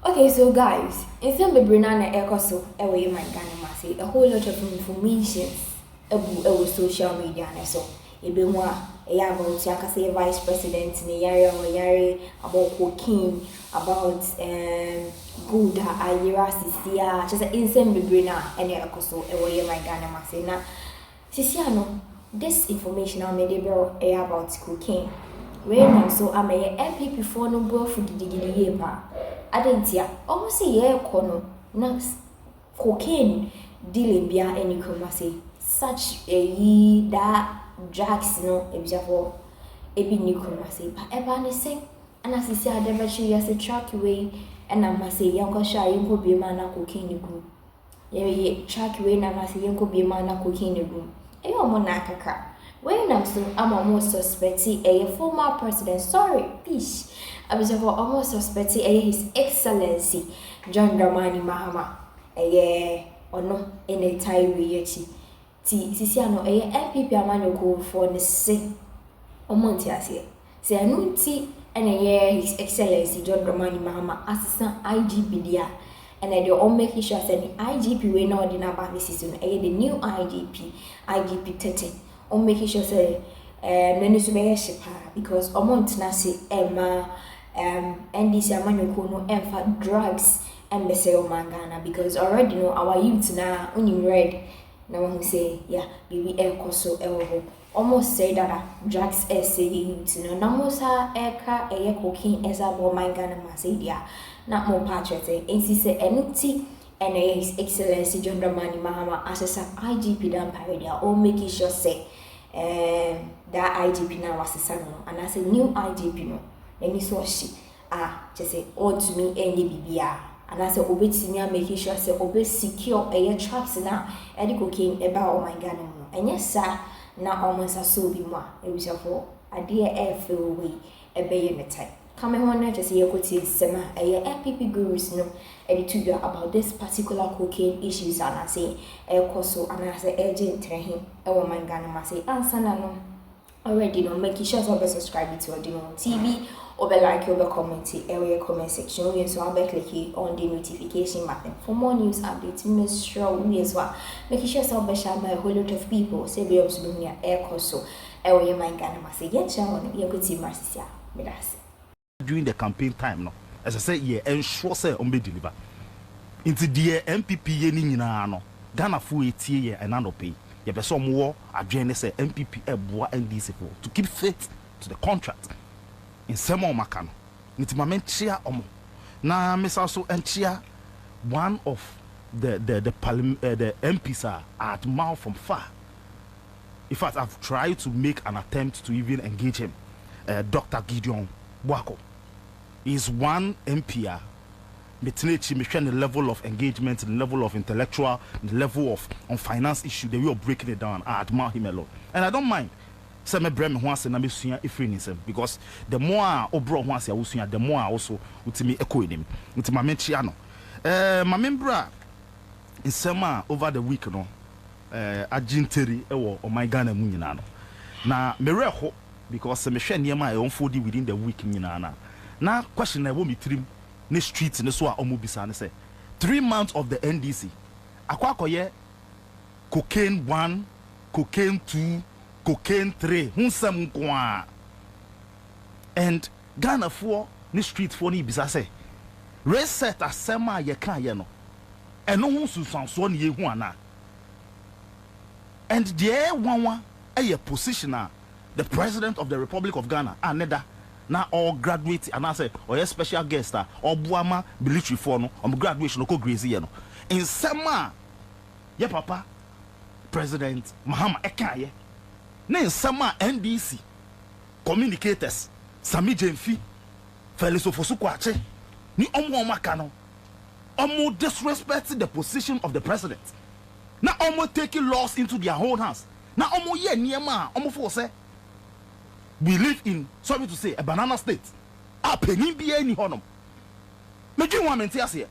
Okay, so guys, in some Brenana Ecoso, away my Ganamasi, a whole lot of information about social media and so. Ebe mwa about yakase vice president in the area or yare about cocaine, about good ayira sisia, just in some Brina and Ecoso, away my Ganamasi. Now, Sisiano, this information I made about cocaine. When so I may MPP for no bro for the pa. I didn't hear almost a year corner next cocaine dealing bia any commerce such a that drugs no example a big new commerce but ever say and as I say I never show you as a track away and I must say young shy you could be a man cocaine group. Yeah, track away and I must say you could be a man cocaine group. A monaka. When I'm almost suspecting a former president, sorry, peace. I was almost suspecting His Excellency John Dramani Mahama. Or no, in a time reality. Sisiano, MPP Amano go for the same. O Montias say I know and His Excellency John Dramani Mahama, Assistant IGP dia. And I do all make sure that the IGP we know the number this season, the new IGP Tetteh. On making sure say because amount nasi Emma NDC amanyoko no emfa drugs and beseo mangana because already know our youth now only read now who say yeah baby air koso elho almost say that drugs say youth no namosa eka cocaine esa bo mangana masedia not more patriots nc say enuti and His Excellency John Dramani Mahama as a IGP Dampare they are all making sure say that IGP now was a son and as a new IGP no any so she just say all to me any BBA and as a obey senior making sure say obey secure a traps now and cocaine about my gun and yes sir now almost a so be more it was for a dear air flow way a bay in the type. Coming on to see your quoted sema a MPP gurus no edited about this particular cocaine issues and I say a coso and I say agent him or my gun say answer no already no making sure to subscribe to Dino TV or be like or comment area comment section so I'll be clicking on the notification button for more news updates make sure we as well making sure to be shared by a whole lot of people say be able to bring your air coso area my gun say get on your good team Marcia with us. During the campaign time, no, as I say, yeah, ensure say on be deliver. Into the MPP ye ni no, Ghana fu etie and no pay. Ye be some war adwene say MPP eboa NDC for to keep faith to the contract. In some maka no. Nti ma menchia omo. Na me also enchia one of the MPs are at mouth from far. In fact, I've tried to make an attempt to even engage him. Dr. Gideon Wako is one MPR. The level of engagement, the level of intellectual, the level of on finance issue, the way of breaking it down. I admire him a lot, and I don't mind. Some brem once and I'm because the more obro once I the more also with me echoing him with my menchiano. My member in summer over the week, no, Argenteri or my Ghana Munano. Now, me because me share near my own 40 within the week now question I won't be trim ne streets ne so a omobisa ne say 3 months of the NDC akwakoye cocaine 1 cocaine 2 cocaine 3 hunsam kwa and Ghana for ne street for ni bisa say reset asema ye kan ye no eno hu susanso ne ye hu ana and there one a positioner the president of the Republic of Ghana, another now all graduate and I say or a special guest or Buama military for no graduation or crazy no. In summer, yeah, papa, President Mahama Ekaye. Na in summer NDC communicators Sami Jemfi Feliso Fosukwache ni omo makano omo disrespecting the position of the president. Na omo taking laws into their own hands. Na omo ye niema omo for say we live in, sorry to say, a banana state. A penny be any honor. Making one mentia here.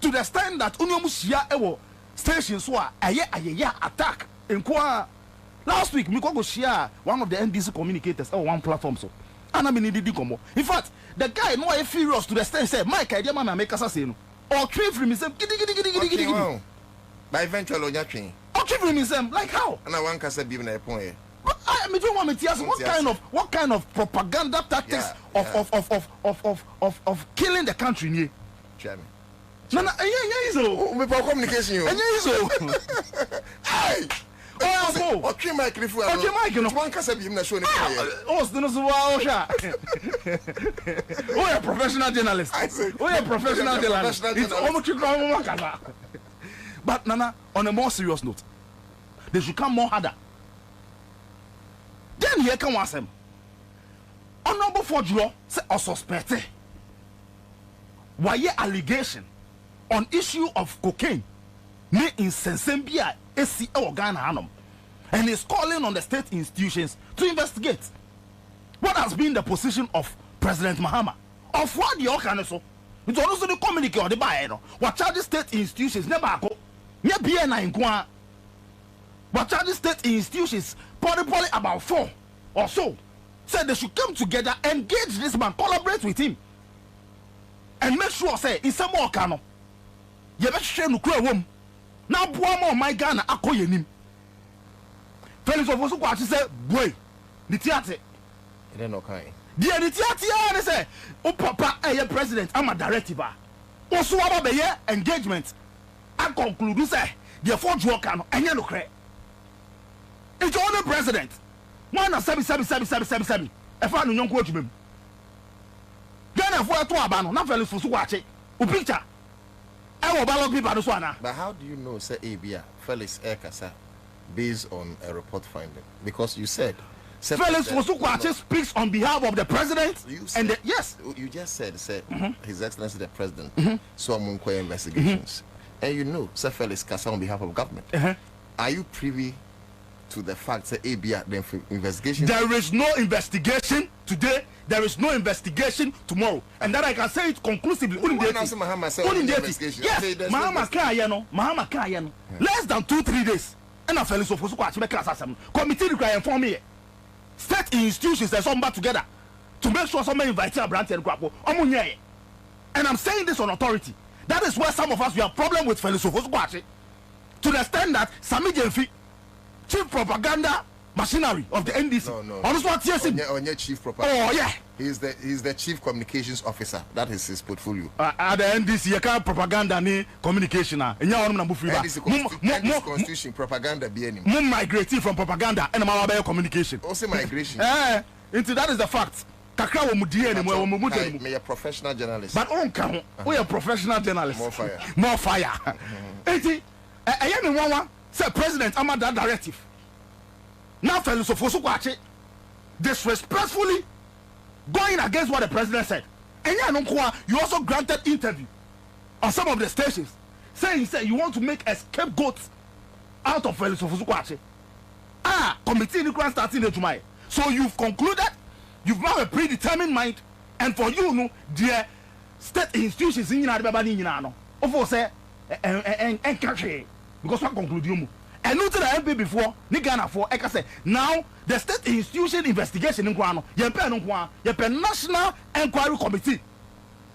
To the extent that Unyomushia ewo stations were a attack in Kwa. Last week, Miko share one of the NDC communicators on one platform. So ana me need di komo. In fact, the guy no I furious to the extent say Mike idea ma make kasa say no. Or trade from himself gidi. By eventually on your train. Or trade from himself like how? And I want kasa be na point. But I mean, don't want me to ask what kind of propaganda tactics of killing the country here? Chairman. No, so we for communication you. Hey. Oh, okay, Mike. Okay, Mike. No one kasa be na show ni. Oh, still no so wow. Oh, a professional journalist. Oh, a professional journalist. It's almost you come kasa. But Nana, on a more serious note, they should come more harder. Then here can was him. Honorable Forgery say or suspected. Why allegation on issue of cocaine me in Sensembia AC organ hanum, and is calling on the state institutions to investigate. What has been the position of President Mahama? Of what the organ so? It's also the communique or the buyer. What charges state institutions never go. Near BNI in Kwa. What charges state institutions probably about 4 or so said they should come together, engage this man, collaborate with him, and make sure say in some more cano. You better share no womb. Now poor more my Ghana akoye nim. Felix of Osu Kwachi say boy, the theatre. You don't know kind. The theatre they say, oh papa, eh president, I'm a directive. Also about the year engagement. I conclude say the 4 Cano and you no credit. It's only president. One of 7. If I don't quote him. Ghana for 2 abano, not Felix for Suwache. O picture. I will ballot people this one. But how do you know, say Abia, Felix Ekasa, based on a report finding? Because you said Felix for Suwache speaks on behalf of the president. And the, yes, you just said His Excellency the President, so among investigations. And you know, Sir Felix Kasa on behalf of government. Are you privy to the fact that ABR the investigation? There is no investigation today. There is no investigation tomorrow, and that I can say it conclusively. Yes, Mahama Kayano. Less than 2-3 days. And I fell so for committee require inform me. State institutions they some back together to make sure someone invite a branch and grapple. And I'm saying this on authority. That is where some of us we have problem with Felix Ofosukwachi, to the extent that Sami Jenfi, chief propaganda machinery of the NDC. No. On your chief propaganda. Oh yeah. He's the chief communications officer. That is his portfolio. At the NDC, you can't propaganda ni communication. NDC constitution propaganda be any. Migrating from propaganda and my communication. Also migration. Into that is the fact. Me a professional journalist. But we are professional journalists. More fire. I am one say president I'm that directive. Now fellows of Osukwachi disrespectfully going against what the president said. And you also granted interview on some of the stations saying you want to make a scapegoat out of fellows of Osukwachi. Committee in the starting the Jumai. So you've concluded. You've now a predetermined mind, and for you, the state institutions in United of say, and country, because what conclude you. And not to the MP before, Nigana for Ekase. Now, the state institution investigation in Guano, Yepen National Enquiry Committee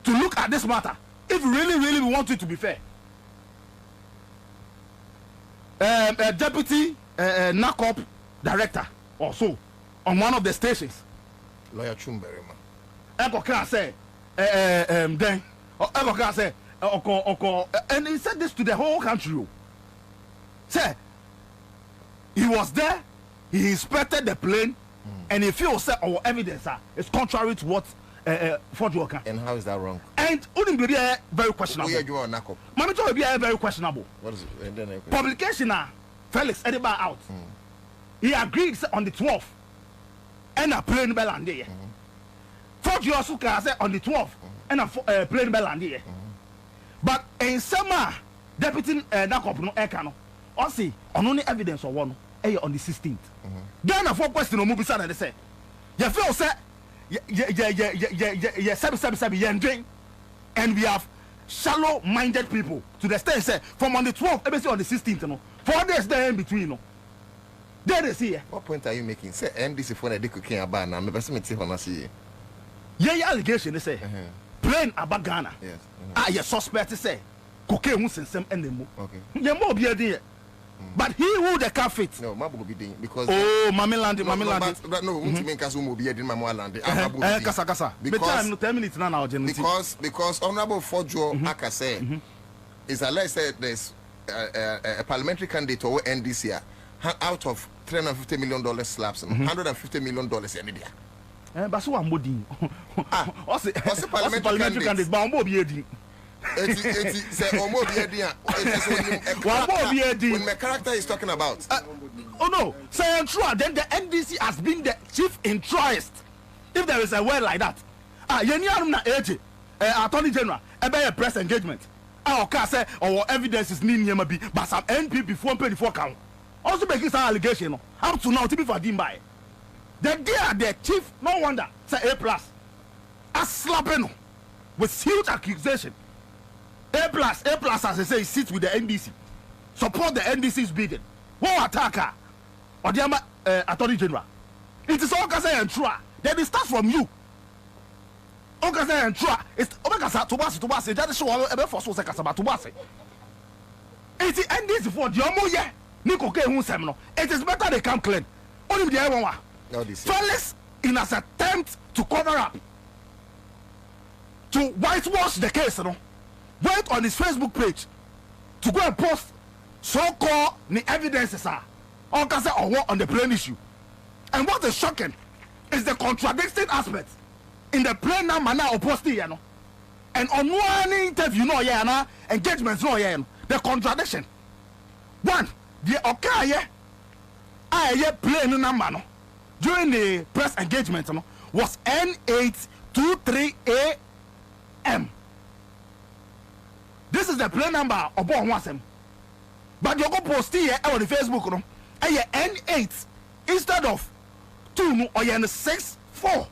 to look at this matter. If we really want it to be fair. A deputy NACOP director or so on one of the stations. Lawyer Chumberry, Eko can say, then, Eko can say, and he said this to the whole country. Say, he was there, he inspected the plane, and he feels that our evidence is contrary to what Ford Walker. And how is that wrong? And only be very questionable. We are doing NACOP. Mamito be very questionable. What is it? Publication Felix Ediba out. He agreed on the 12th. And a plane bell and there. Fort Yosuka said on the 12th, and a plane bell and there. But in summer, Deputy Nakop no Ekano, or see, on only evidence of one, on the 16th. Then a 4 question on Mubisa, and they say, you feel set, and we have shallow minded people to the extent say from on the 12th, everything on the 16th, 4 days there in between. There they see. What point are you making? Say NDC for a dick cooking a ban and the person see. Ye allegation say plane aba Ghana. Yes. Ye suspect say cocaine hu sensem enemu. Okay. Ye mo obi ade. But he who the car fit. No, Mabu be doing because Mami Land. No, make us who be in my land. Kasa. Because 10 minutes now because Honorable Fojo Aka said is alleged said there's a parliamentary candidate or NDC here out of $350 million slaps and $150 million in India. But so I'm modding. Also parliamentary candidate, but I'm modding. When my character is talking about. Oh no, say true. Then the NDC has been the chief interest. If there is a word like that, Attorney General, a press engagement. Say or evidence is needed, but some NPP 424 count. Also making some allegation up to now to be for by. Then they are the chief. No wonder say A+ as slapping with huge accusation. A+ as I say sits with the NDC, support the NDC's bidding. Who attacker or the Attorney General? It is all Kasa and Trua. Then it starts from you. Okasa and Trua. It's Omekasa Tubasi. That is show ever for so Sakasaba Tubasi. It is NDC for the Omoye. Nico K. Hunsemno. It is better they come clean. Only the Ewa. Fellas in an attempt to cover up, to whitewash the case, went on his Facebook page to go and post so-called evidences or what on the plain issue. And what is shocking is the contradicting aspects in the plain manner of posting, and on one interview, engagements, the contradiction. One, the plain number during the press engagement was N823 AM. This is the plane number of one. But you go post here on the Facebook, N8 instead of 2 or 6-4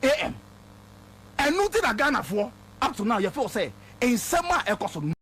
AM. And nothing Ghana for up to now, you feel say in summer